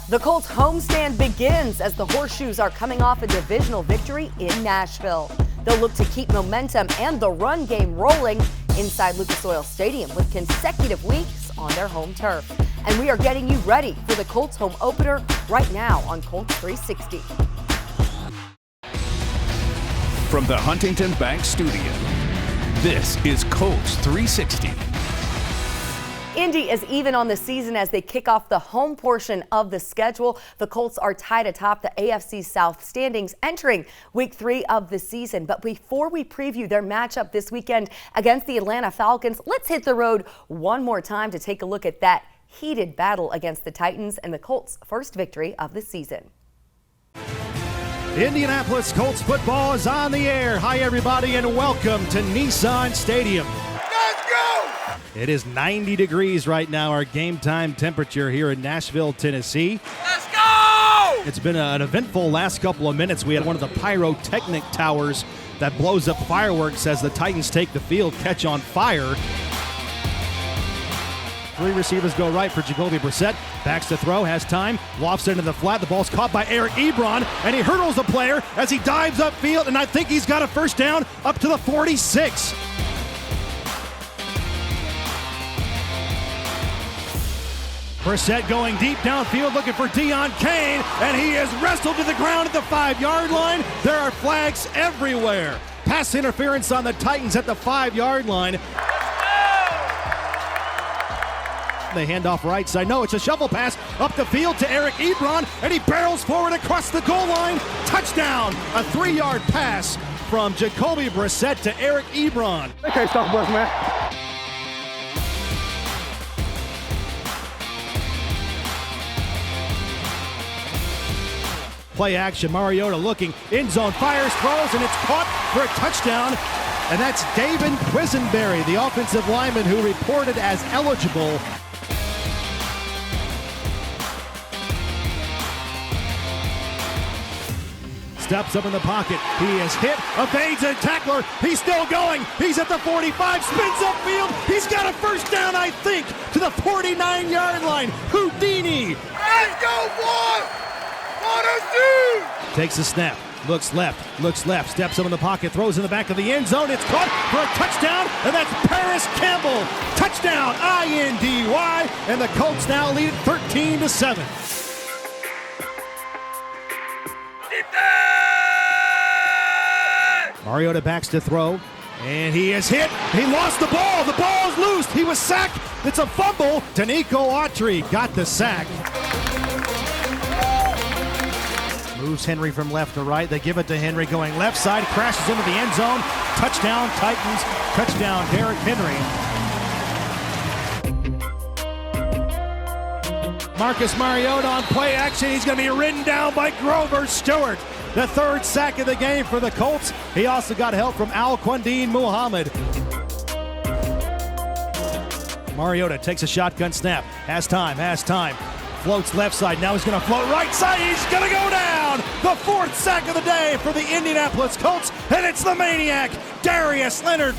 The Colts homestand begins as the Horseshoes are coming off a divisional victory in Nashville. They'll look to keep momentum and the run game rolling inside Lucas Oil Stadium with consecutive weeks on their home turf. And we are getting you ready for the Colts home opener right now on Colts 360. From the Huntington Bank Studio, this is Colts 360. Indy is even on the season as they kick off the home portion of the schedule. The Colts are tied atop the AFC South standings entering week 3 of the season. But before we preview their matchup this weekend against the Atlanta Falcons, let's hit the road one more time to take a look at that heated battle against the Titans and the Colts' first victory of the season. Indianapolis Colts football is on the air. Hi, everybody, and welcome to Nissan Stadium. Let's go! It is 90 degrees right now, our game time temperature here in Nashville, Tennessee. Let's go! It's been an eventful last couple of minutes. We had one of the pyrotechnic towers that blows up fireworks as the Titans take the field, catch on fire. 3 receivers go right for Jacoby Brissett. Backs to throw, has time, lofts it into the flat. The ball's caught by Eric Ebron, and he hurdles the player as he dives upfield, and I think he's got a first down up to the 46. Brissett going deep downfield looking for Deon Cain, and he is wrestled to the ground at the 5-yard line. There are flags everywhere. Pass interference on the Titans at the 5-yard line. They hand off right side. No, it's a shovel pass up the field to Eric Ebron, and he barrels forward across the goal line. Touchdown! A 3-yard pass from Jacoby Brissett to Eric Ebron. They can't stop us, man. Play action, Mariota looking, end zone, fires, throws, and it's caught for a touchdown. And that's David Quisenberry, the offensive lineman who reported as eligible. Steps up in the pocket. He is hit, evades a tackler. He's still going. He's at the 45, spins upfield. He's got a first down, I think, to the 49-yard line. Houdini. Let's go, boy! Takes a snap, looks left, steps up in the pocket, throws in the back of the end zone. It's caught for a touchdown, and that's Parris Campbell. Touchdown, INDY, and the Colts now lead it 13-7. Mariota backs to throw, and he is hit. He lost the ball. The ball is loose. He was sacked. It's a fumble. Danico Autry got the sack. Moves Henry from left to right. They give it to Henry going left side. Crashes into the end zone. Touchdown Titans. Touchdown Derrick Henry. Marcus Mariota on play action. He's going to be ridden down by Grover Stewart. The 3rd sack of the game for the Colts. He also got help from Al-Quindin Muhammad. Mariota takes a shotgun snap. Has time. Floats left side. Now he's going to float right side. He's going to go down. The 4th sack of the day for the Indianapolis Colts. And it's the maniac, Darius Leonard.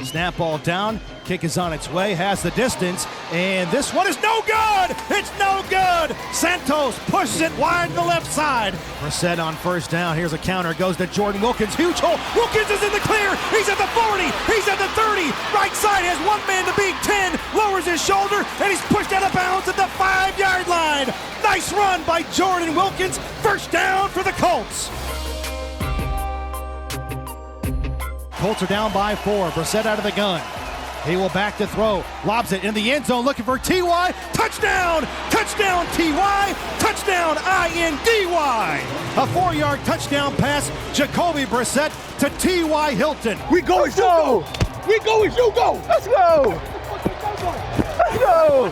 Snap ball down. Kick is on its way. Has the distance. And this one is no good. It's no good. Santos pushes it wide to the left side. Brissett on first down. Here's a counter. Goes to Jordan Wilkins. Huge hole. Wilkins is in the clear. He's at the 40. He's at the 30. Right side has one man to beat. 10. Lowers his shoulder. And he's pushed out of bounds at the 5-yard line. Nice run by Jordan Wilkins. First down for the Colts. Colts are down by 4. Brissett out of the gun. He will back to throw. Lobs it in the end zone looking for T.Y. Touchdown! Touchdown T.Y. Touchdown INDY. A 4-yard touchdown pass. Jacoby Brissett to T.Y. Hilton. We go as you go! We go as you go! Let's go! Let's go!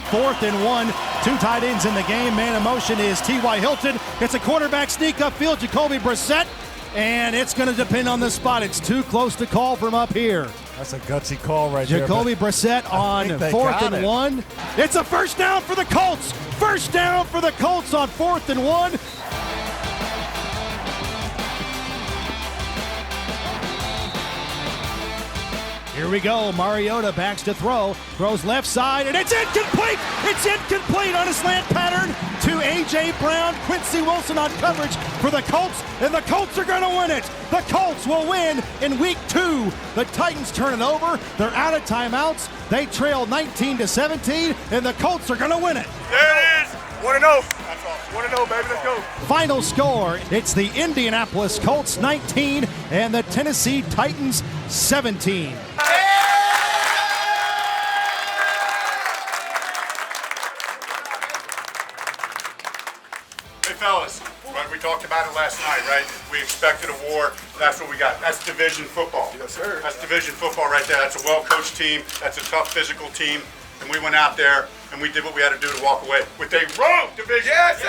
4th and 1. 2 tight ends in the game. Man in motion is T.Y. Hilton. It's a quarterback sneak upfield. Jacoby Brissett. And it's going to depend on the spot. It's too close to call from up here. That's a gutsy call right there. Jacoby Brissett on 4th and 1. It's a first down for the Colts. First down for the Colts on 4th and 1. Here Here we go. Mariota backs to throw. Throws left side, and it's incomplete! It's incomplete on a slant pattern to A.J. Brown. Quincy Wilson on coverage for the Colts, and the Colts are going to win it. The Colts will win in Week 2. The Titans turn it over. They're out of timeouts. They trail 19-17, and the Colts are going to win it. There it is. 1-0. That's all. 1-0, baby. Let's go. Final score, it's the Indianapolis Colts 19 and the Tennessee Titans 17. Hey fellas, we talked about it last night, right? We expected a war. That's what we got. That's division football. Yes, sir. That's division football right there. That's a well-coached team. That's a tough physical team. And we went out there and we did what we had to do to walk away with a road division. Yes,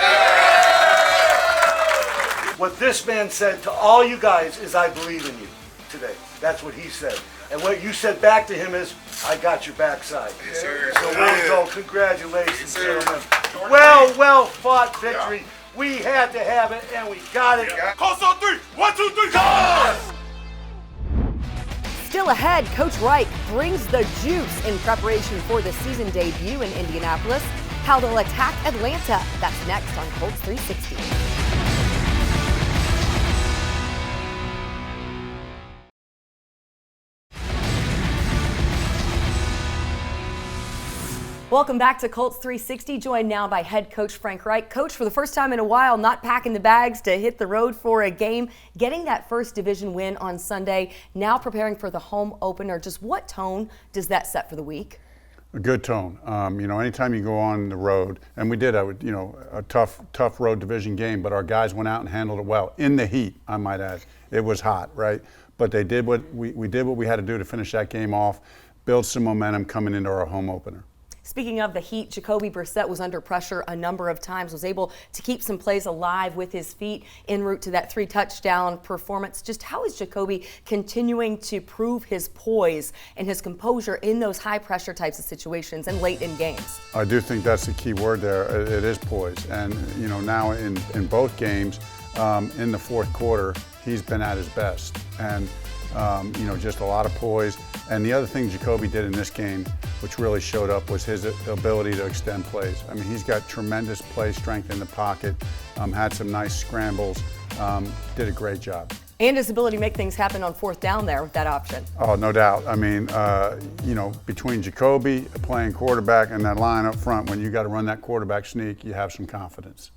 sir. What this man said to all you guys is, I believe in you today. That's what he said. And what you said back to him is, I got your backside. Yes, sir. So way to go. Congratulations, Yes, sir. gentlemen. Well fought victory. Yeah. We had to have it, and we got it. Colts on 3. 1, 2, 3, go! Still ahead, Coach Reich brings the juice in preparation for the season debut in Indianapolis. How they'll attack Atlanta. That's next on Colts 360. Welcome back to Colts 360, joined now by head coach Frank Reich. Coach, for the first time in a while, not packing the bags to hit the road for a game, getting that first division win on Sunday, now preparing for the home opener. Just what tone does that set for the week? A good tone. Anytime you go on the road, and we did, a tough road division game, but our guys went out and handled it well in the heat. I might add, it was hot, right? But they did what we did what we had to do to finish that game off, build some momentum coming into our home opener. Speaking of the heat, Jacoby Brissett was under pressure a number of times, was able to keep some plays alive with his feet en route to that 3-touchdown performance. Just how is Jacoby continuing to prove his poise and his composure in those high-pressure types of situations and late in games? I do think that's the key word there. It is poise. And, now in both games, in the fourth quarter, he's been at his best. And, just a lot of poise. And the other thing Jacoby did in this game, which really showed up, was his ability to extend plays. I mean, he's got tremendous play strength in the pocket, had some nice scrambles, did a great job. And his ability to make things happen on fourth down there with that option. Oh, no doubt. I mean, between Jacoby playing quarterback and that line up front, when you got to run that quarterback sneak, you have some confidence.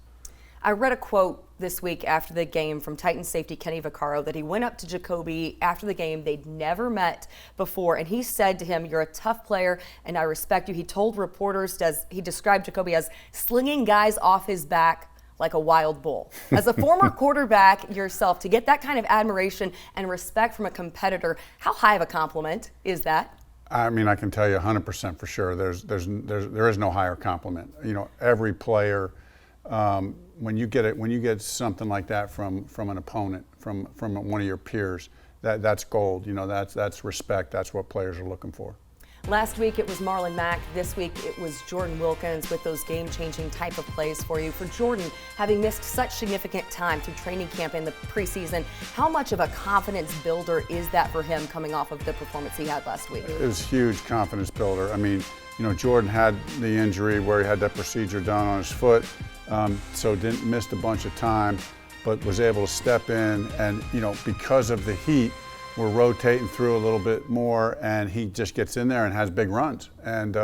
I read a quote this week after the game from Titans safety Kenny Vaccaro that he went up to Jacoby after the game. They'd never met before, and he said to him, "You're a tough player, and I respect you." He told reporters, he described Jacoby as slinging guys off his back like a wild bull. As a former quarterback yourself, to get that kind of admiration and respect from a competitor, how high of a compliment is that? I mean, I can tell you 100% for sure. There is no higher compliment. Every player. When you get something like that from an opponent, from one of your peers, that's gold. That's respect. That's what players are looking for. Last week it was Marlon Mack. This week it was Jordan Wilkins with those game-changing type of plays for you. For Jordan, having missed such significant time through training camp in the preseason, how much of a confidence builder is that for him coming off of the performance he had last week? It was a huge confidence builder. I mean, Jordan had the injury where he had that procedure done on his foot. So missed a bunch of time, but was able to step in, and because of the heat, we're rotating through a little bit more, and he just gets in there and has big runs. And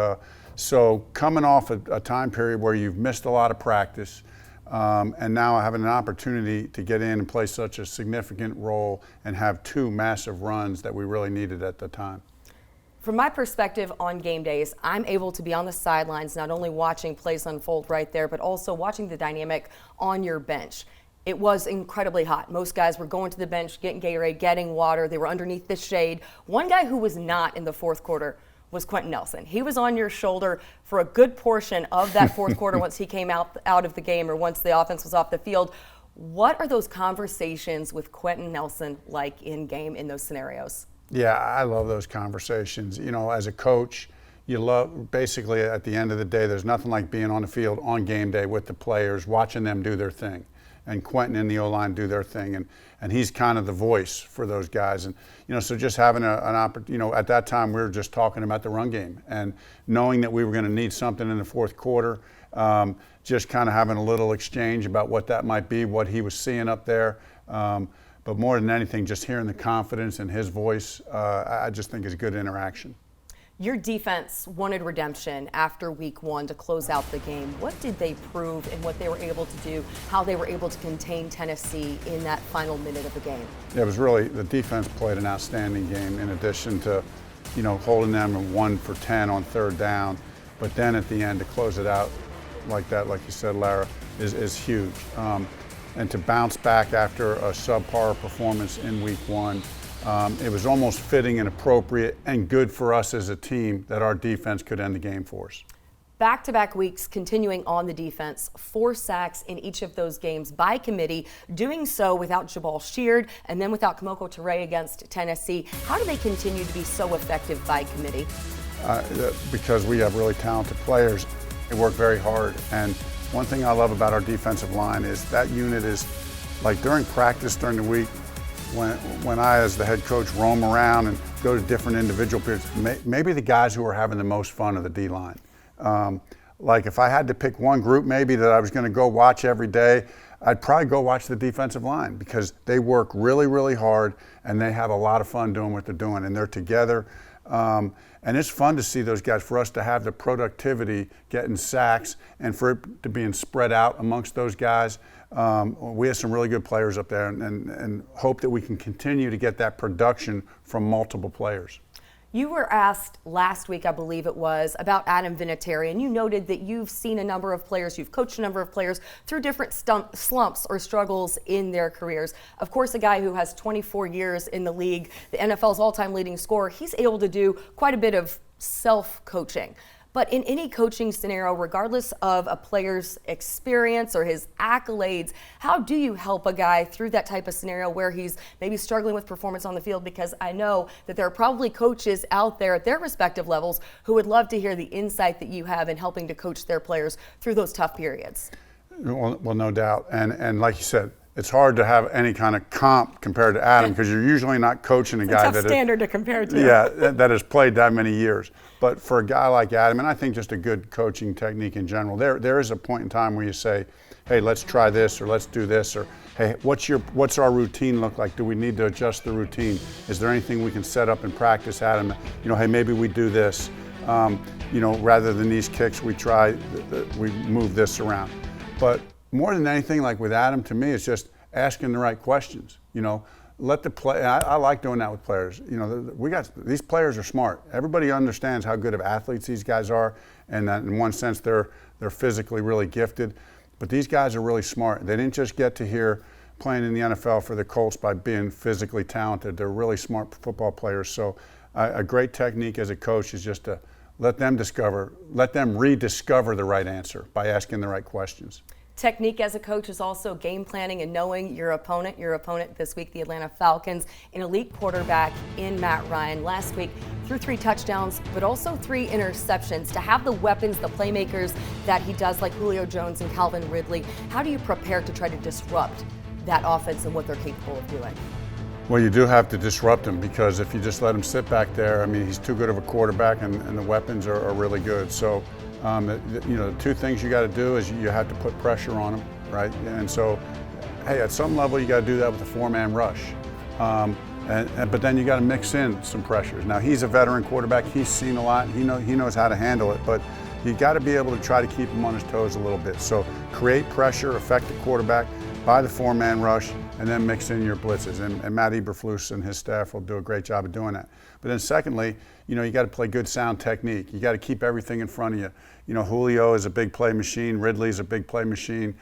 so coming off a time period where you've missed a lot of practice, and now having an opportunity to get in and play such a significant role and have two massive runs that we really needed at the time. From my perspective on game days, I'm able to be on the sidelines, not only watching plays unfold right there, but also watching the dynamic on your bench. It was incredibly hot. Most guys were going to the bench, getting Gatorade, getting water. They were underneath the shade. One guy who was not in the fourth quarter was Quentin Nelson. He was on your shoulder for a good portion of that fourth quarter once he came out of the game or once the offense was off the field. What are those conversations with Quentin Nelson like in game in those scenarios? Yeah, I love those conversations. As a coach, you love, basically at the end of the day, there's nothing like being on the field on game day with the players, watching them do their thing. and Quentin and the O-line do their thing, and he's kind of the voice for those guys. And so just having an opportunity, at that time we were just talking about the run game and knowing that we were going to need something in the fourth quarter. Just kind of having a little exchange about what that might be, what he was seeing up there. But more than anything, just hearing the confidence in his voice, I just think is good interaction. Your defense wanted redemption after week 1 to close out the game. What did they prove in what they were able to do, how they were able to contain Tennessee in that final minute of the game? It was really, the defense played an outstanding game in addition to, holding them 1 for 10 on 3rd down. But then at the end to close it out like that, like you said, Lara, is huge. And to bounce back after a subpar performance in week 1, it was almost fitting and appropriate and good for us as a team that our defense could end the game for us. Back-to-back weeks continuing on the defense, 4 sacks in each of those games by committee, doing so without Jabal Sheard and then without Kamoko Toure against Tennessee. How do they continue to be so effective by committee? Because we have really talented players. They work very hard. And one thing I love about our defensive line is that unit is, like during practice during the week, when I, as the head coach, roam around and go to different individual periods, maybe the guys who are having the most fun are the D-line. Like if I had to pick one group maybe that I was going to go watch every day, I'd probably go watch the defensive line because they work really, really hard and they have a lot of fun doing what they're doing and they're together. And it's fun to see those guys, for us to have the productivity, getting sacks, and for it to being spread out amongst those guys. We have some really good players up there and hope that we can continue to get that production from multiple players. You were asked last week, I believe it was, about Adam Vinatieri, and you noted that you've seen a number of players, you've coached a number of players through different slumps or struggles in their careers. Of course, a guy who has 24 years in the league, the NFL's all-time leading scorer, he's able to do quite a bit of self-coaching. But in any coaching scenario, regardless of a player's experience or his accolades, how do you help a guy through that type of scenario where he's maybe struggling with performance on the field? Because I know that there are probably coaches out there at their respective levels who would love to hear the insight that you have in helping to coach their players through those tough periods. Well, no doubt. And like you said, it's hard to have any kind of comp compared to Adam because you're usually not coaching a guy that standard to compare to. Yeah, that has played that many years. But for a guy like Adam, and I think just a good coaching technique in general, there is a point in time where you say, hey, let's try this, or let's do this, or hey, what's our routine look like? Do we need to adjust the routine? Is there anything we can set up in practice, Adam? Hey, maybe we do this. Rather than these kicks, we move this around. But more than anything, like with Adam, to me, it's just asking the right questions. Let the play. I like doing that with players. These players are smart. Everybody understands how good of athletes these guys are, and that in one sense they're physically really gifted. But these guys are really smart. They didn't just get to here playing in the NFL for the Colts by being physically talented. They're really smart football players. So a great technique as a coach is just to let them rediscover the right answer by asking the right questions. Technique as a coach is also game planning and knowing your opponent. Your opponent this week, the Atlanta Falcons, an elite quarterback in Matt Ryan. Last week, threw 3 touchdowns, but also 3 interceptions. To have the weapons, the playmakers that he does, like Julio Jones and Calvin Ridley, how do you prepare to try to disrupt that offense and what they're capable of doing? Well, you do have to disrupt him because if you just let him sit back there, he's too good of a quarterback and the weapons are really good. So, the 2 things you got to do is you have to put pressure on him, right? And so, hey, at some level you got to do that with a 4-man rush. But then you got to mix in some pressures. Now, he's a veteran quarterback. He's seen a lot. He knows how to handle it. But you got to be able to try to keep him on his toes a little bit. So create pressure, affect the quarterback by the 4-man rush, and then mix in your blitzes. And Matt Eberflus and his staff will do a great job of doing that. But then secondly, you got to play good sound technique. You got to keep everything in front of you. Julio is a big play machine. Ridley's a big play machine.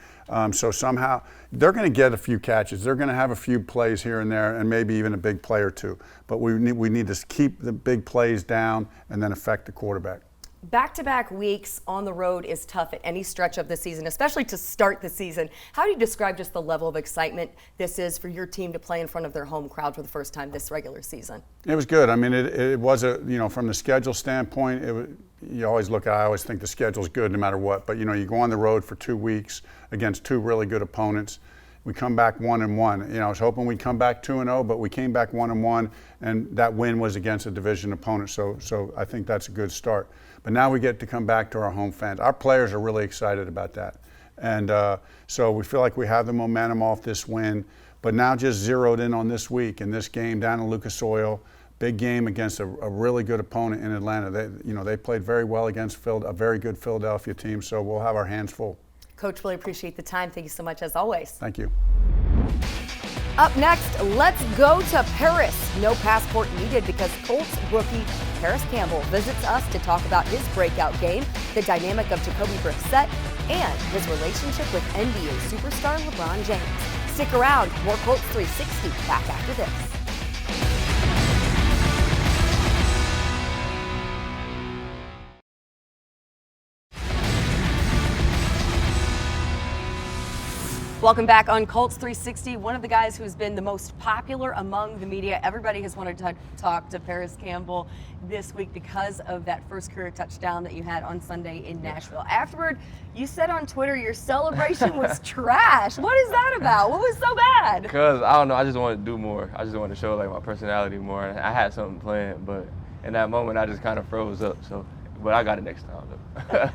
So somehow they're going to get a few catches. They're going to have a few plays here and there, and maybe even a big play or 2. But we need to keep the big plays down and then affect the quarterback. Back-to-back weeks on the road is tough at any stretch of the season, especially to start the season. How do you describe just the level of excitement this is for your team to play in front of their home crowd for the first time this regular season? It was good. It was from the schedule standpoint, I always think the schedule's good no matter what. But, you go on the road for 2 weeks against 2 really good opponents. we come back 1-1. You know, I was hoping we'd come back 2-0, but we came back 1-1, and that win was against a division opponent. So I think that's a good start. But now we get to come back to our home fans. Our players are really excited about that. And so we feel like we have the momentum off this win, but now just zeroed in on this week and this game down in Lucas Oil. Big game against a really good opponent in Atlanta. They played very well against a very good Philadelphia team, so we'll have our hands full. Coach, really appreciate the time. Thank you so much as always. Thank you. Up next, let's go to Paris. No passport needed because Colts rookie Parris Campbell visits us to talk about his breakout game, the dynamic of Jacoby Brissett, and his relationship with NBA superstar Lebron James. Stick around, more Colts 360 back after this. Welcome back on Colts 360. One of the guys who's been the most popular among the media. Everybody has wanted to talk to Parris Campbell this week because of that first career touchdown that you had on Sunday in Nashville. Afterward, you said on Twitter your celebration was trash. What is that about? What was so bad? Because, I don't know, I just wanted to do more. I just wanted to show like my personality more. I had something planned, but in that moment I just kind of froze up. But I got it next time, though.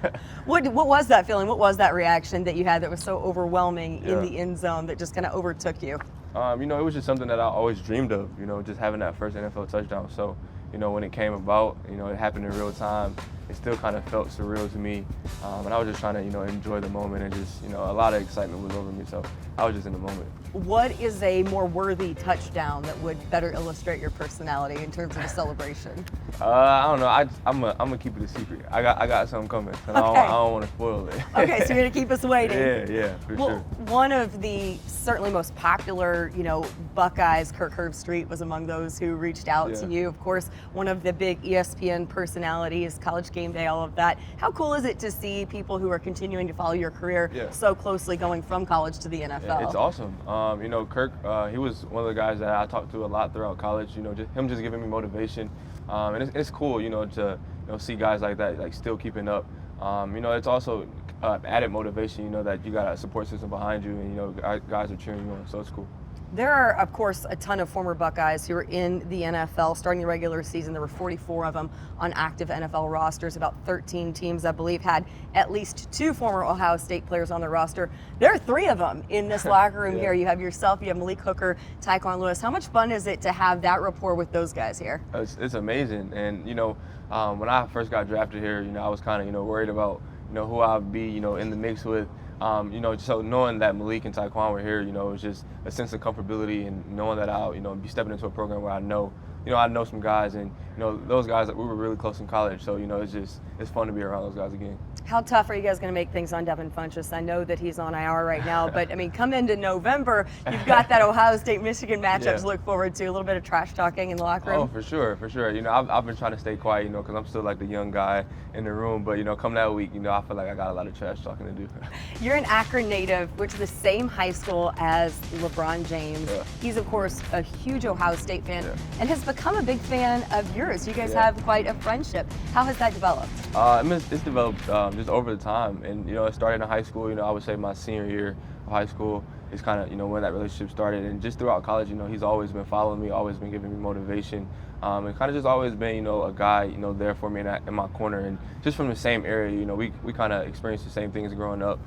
What was that feeling? What was that reaction that you had that was so overwhelming in the end zone that just kind of overtook you? You know, it was just something that I always dreamed of, you know, just having that first NFL touchdown. So, you know, when it came about, you know, it happened in real time. It still kind of felt surreal to me. And I was just trying to, you know, enjoy the moment and just, you know, a lot of excitement was over me. So I was just in the moment. What is a more worthy touchdown that would better illustrate your personality in terms of a celebration? I don't know. I'm gonna keep it a secret. I got something coming, and okay. I don't want to spoil it. Okay, so you're gonna keep us waiting. Yeah, for sure. One of the certainly most popular, you know, Buckeyes, Kirk Herbstreit was among those who reached out to you. Of course, one of the big ESPN personalities, College Game Day, all of that. How cool is it to see people who are continuing to follow your career so closely, going from college to the NFL? Yeah, it's awesome. You know, Kirk, he was one of the guys that I talked to a lot throughout college. You know, just giving me motivation, and it's cool, you know, to see guys like that like still keeping up. You know, it's also added motivation. You know that you got a support system behind you, and you know guys are cheering you on, so it's cool. There are, of course, a ton of former Buckeyes who are in the NFL. Starting the regular season, there were 44 of them on active NFL rosters. About 13 teams, I believe, had at least 2 former Ohio State players on their roster. There are 3 of them in this locker room here. You have yourself, you have Malik Hooker, Tyquan Lewis. How much fun is it to have that rapport with those guys here? It's amazing. And, you know, when I first got drafted here, you know, I was kind of, you know, worried about, you know, who I'd be, you know, in the mix with. You know, so knowing that Malik and Tyquan were here, you know, it was just a sense of comfortability, and knowing that I'll, you know, be stepping into a program where I know some guys, and, you know, those guys that we were really close in college. So, you know, it's fun to be around those guys again. How tough are you guys going to make things on Devin Funchess? I know that he's on IR right now, but I mean, come into November, you've got that Ohio State-Michigan matchup to look forward to. A little bit of trash talking in the locker room. Oh, for sure. You know, I've been trying to stay quiet, you know, because I'm still like the young guy in the room. But, you know, come that week, you know, I feel like I got a lot of trash talking to do. You're an Akron native, which is the same high school as LeBron James. He's, of course, a huge Ohio State fan and has become a big fan of yours. You guys have quite a friendship. How has that developed? It's developed just over the time. And, you know, it started in high school. You know, I would say my senior year of high school is kind of, you know, when that relationship started. And just throughout college, you know, he's always been following me, always been giving me motivation. And kind of just always been, you know, a guy, you know, there for me in my corner. And just from the same area, you know, we kind of experienced the same things growing up.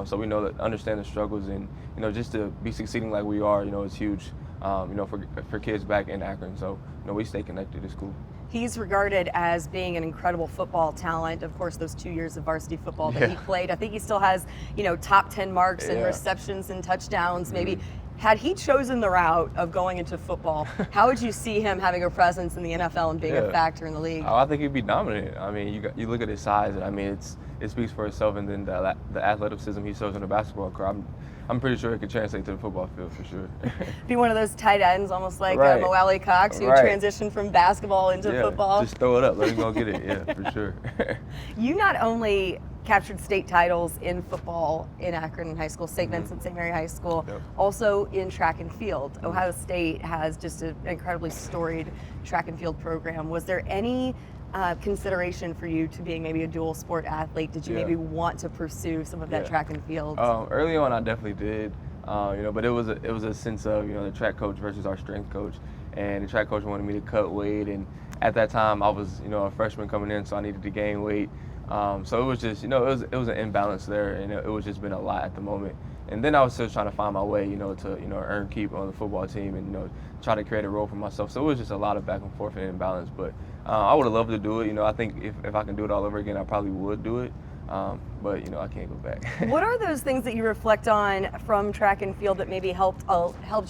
So we know that, understand the struggles, and, you know, just to be succeeding like we are, you know, is huge, you know, for kids back in Akron. So, you know, we stay connected. It's cool. He's regarded as being an incredible football talent. Of course, those 2 years of varsity football that he played, I think he still has, you know, top 10 marks in receptions and touchdowns. Maybe had he chosen the route of going into football, how would you see him having a presence in the NFL and being a factor in the league? Oh, I think he'd be dominant. I mean, you look at his size, and I mean, it speaks for itself. And then the athleticism he shows in the basketball court, I'm pretty sure it could translate to the football field for sure. Be one of those tight ends, almost like Mo Alley Cox, who transitioned from basketball into football. Just throw it up, let him go get it. Yeah, for sure. You not only captured state titles in football in Akron High School, St. Vincent, St. Mary High School, also in track and field. Ohio State has just an incredibly storied track and field program. Was there any consideration for you to being maybe a dual sport athlete? Did you maybe want to pursue some of that track and field? Early on, I definitely did. But it was a sense of, the track coach versus our strength coach, and the track coach wanted me to cut weight, and at that time I was, a freshman coming in, so I needed to gain weight. So it was just, it was an imbalance there, and it was just been a lot at the moment. And then I was still trying to find my way, to earn keep on the football team, and try to create a role for myself. So it was just a lot of back and forth and imbalance. But I would have loved to do it. I think if I can do it all over again, I probably would do it. But I can't go back. What are those things that you reflect on from track and field that maybe helped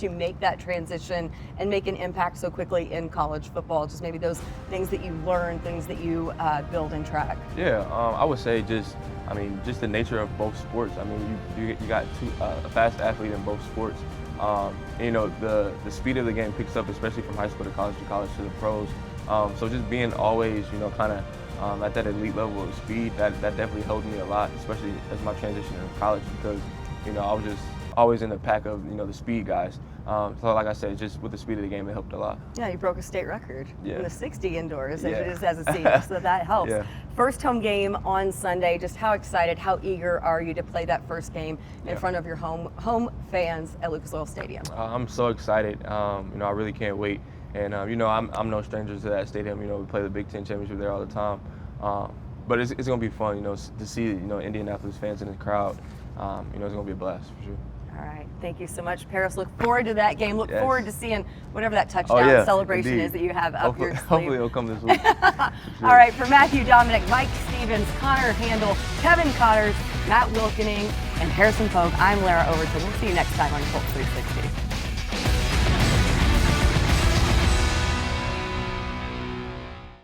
you make that transition and make an impact so quickly in college football? Just maybe those things that you learn, things that you build in track. Yeah, I would say just the nature of both sports. You got a fast athlete in both sports. The speed of the game picks up, especially from high school to college to the pros. So just being always, kind of at that elite level of speed, that definitely helped me a lot, especially as my transition into college, because I was just always in the pack of the speed guys. So like I said, just with the speed of the game, it helped a lot. Yeah, you broke a state record in the 60 indoors as a senior, so that helps. Yeah. First home game on Sunday. Just how excited, how eager are you to play that first game in front of your home fans at Lucas Oil Stadium? I'm so excited. I really can't wait. And I'm no stranger to that stadium. We play the Big Ten championship there all the time. But it's gonna be fun, to see Indianapolis fans in the crowd. It's gonna be a blast for sure. All right, thank you so much, Parris. Look forward to that game. Look forward to seeing whatever that touchdown celebration is that you have up your sleeve. Hopefully it'll come this week. Sure. All right, for Matthew Dominic, Mike Stevens, Connor Handel, Kevin Connors, Matt Wilkening, and Harrison Pogue, I'm Lara Overton. We'll see you next time on Colts 360.